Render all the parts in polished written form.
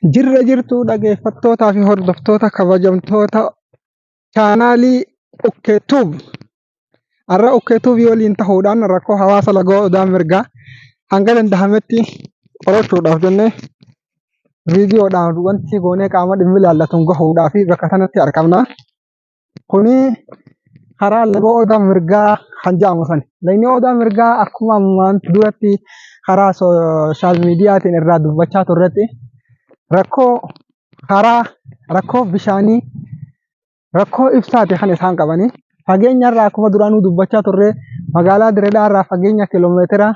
Jirra jirtuu dhaggeeffattootaa fi hordoftoota kabajamtoota chaanaalii Ukkeetuub. Har'a Ukkeetuubii waliin ta'uudhaan rakkoo hawaasa laga Odaa Mirgaa hanga danda'ametti qorachuudhaaf jennee viidiyoodhaan wanti goonee qaama dhimmi ilaallatuun gahuudhaaf bakka sanatti argamna. Kuni karaa laga Odaa Mirgaa kan jedhamu sani. Lagni Odaa Mirgaa akkuma ammaan duratti karaa sooshaal miidiyaatiin irraa dubbachaa turretti rakkoo karaa, rakkoo bishaanii, rakkoo ibsaati kan isaan qabani. Fageenyarraa akkuma duraanuu dubbachaa turre magaalaa Direedhaa irraa fageenya kiiloomeetira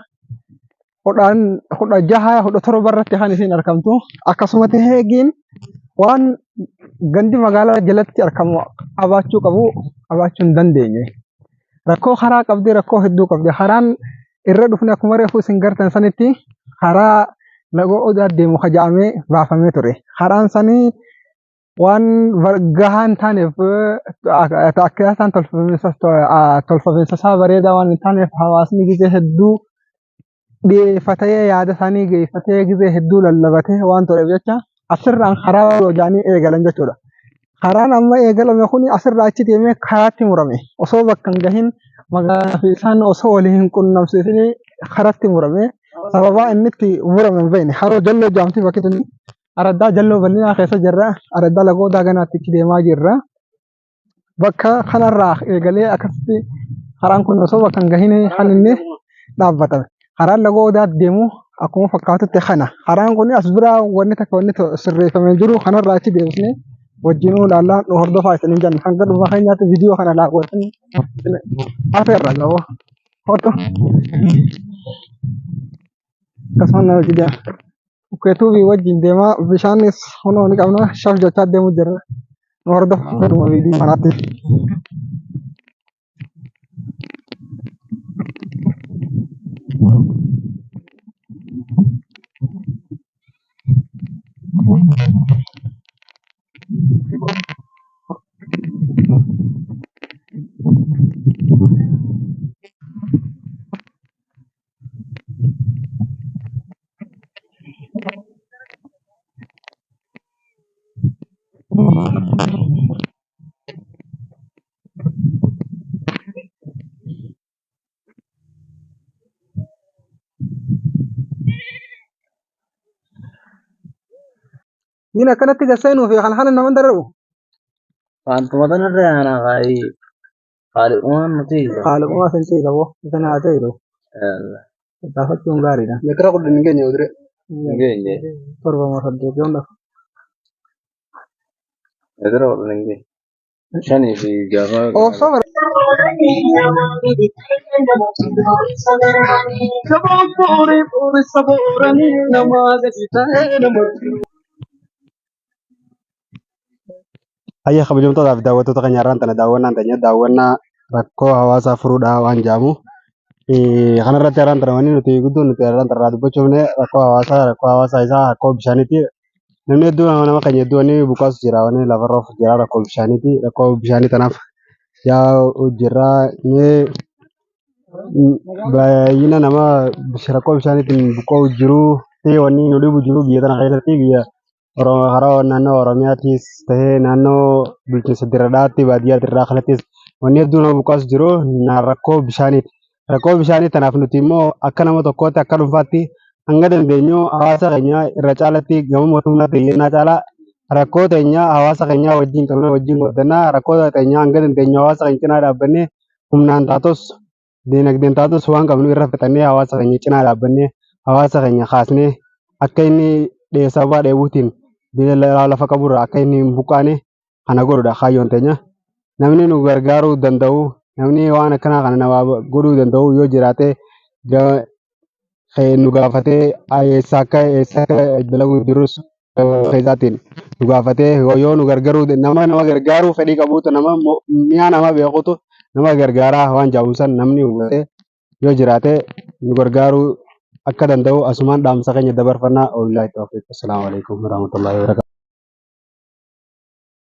16-17 irratti kan isin argamtu. Akkasumatti Heegiin waan gandi magaalaa jalatti argamu qabaachuu qabu qabaachuu hin dandeenye. Rakkoo karaa qabdi, rakkoo hedduu qabdi. Karaan irra dhufne akkuma reefu isin gartan sanitti karaa laga Odaa deemu kajaamee baafamee ture. Karaan sanii waan gahaa hin taaneef akka isaan tolfamiinsa isaa bareedaa waan hin taaneef hawaasni gizee hedduu dhiyeeffatee yaada isaanii geeffatee gizee hedduu lallabatee waan tureef jecha asirraan karaa hojjaanii eegalan jechuudha. Karaan amma eegalame kun asirraa achi deemee karaatti murame. Osoo bakka hin gahin magaalaa fi isaan osoo walii hin qunnamsiisin karaatti murame. Sababa inni itti murame hin beekne haroo jalloo jaamtii bakki tuni araddaa jalloo bal'inaa keessa jirra. Araddaa laga Odaa ganaatti itti deemaa jirra. Bakka kanarraa eegalee akkasitti karaan kun osoo bakka hin gahin kan inni dhaabbatame. Karaan laga Odaa deemu akkuma fakkaatutti kana. Karaan kun as biraa wanni takka wanni sirreeffamee jiru kanarraa achi deebisnee wajjinuu ilaalaa nu hordofaa isiniin jenna. Hanga dhuma keenyaatti viidiyoo kana laaqootanii afeerra gaboo. Foto. Akkasumas nama jidhaa Ukkeetuubii wajjin deemaa bishaanis hunoo ni qabna shaf jechaa deemuu jirra. Nu hordofaa dhuma viidiyoo kanaatti. Ini akkanatti gasseenuu fi kana nama darbu. Wantoota irraa aanaa faayii haaliqumaan nuti Haaliqumaa sin ta'e qaboo isa naa ta'e gaafachuun gaariidha. Meetira kudhan hin geenye udire. hin geenye. Torba moo saddeet yoo lafa. Meetira kudhan hin geenye. Shanii fi gaafa. Oofsoo bara. Ayya kabajamtootaaf daawwattoota keenya irraan tana daawwannaan tanya daawwannaa rakkoo hawaasaa furuudhaa waan jedhamu. Kanarratti irraan tana wanni nuti guddoon nuti irraan tana dubbachuufne rakkoo hawaasaa isaa rakkoo bishaaniiti. Namni hedduu nama keenya hedduu wanni buqaasu jira wanni lafarra of jira rakkoo bishaaniiti. Rakkoo bishaanii tanaaf yaa jirra baay'ina nama rakkoo bishaaniitiin buqqa'u jiru ta'ee wanni nu dhibu jiru biyya tana keessatti biyya karaa naannoo Oromiyaattis ta'ee naannoo bulchiinsa Direedhaatti baadiyyaatti irraa kanattis wanni hedduu nama buqqaasu jiru rakkoo bishaaniiti. Rakkoo bishaanii tanaaf nuti immoo akka nama tokkootti akka dhuunfaatti hanga dandeenyu hawaasa keenya irra caalatti gama mootummaatti iyyannaa caalaa rakkoo teenya hawaasa keenya wajjin qabnee wajjin godhannaa rakkoo teenya hanga dandeenyu hawaasa keenya cinaa dhaabbannee humnaan taatos diinagdeen taatos waan qabnu irra fixannee hawaasa keenya cinaa dhaabbannee hawaasa keenya kaasnee akka inni sababa dheebuutiin lafa qaburraa akka inni hin buqqaane kana godhudha kaayyoon teenya. Namni nu gargaaruu danda'u namni waan akkanaa kana nama godhuu danda'u yoo jiraate nu gaafatee eessa akka dalaguu jirus keessaatiin nu gaafatee yoo nu gargaaruu nama gargaaruu fedhii qabuutu nama mi'a nama beekutu nama gargaaraa waan jaabusan namni hubatee yoo jiraate nu gargaaruu akka danda'u asumaan dhaamsa keenya dabarfannaa. Wallaahi tawfiiq. Assalaamu alaikum warahmatullahi wabarakatuh.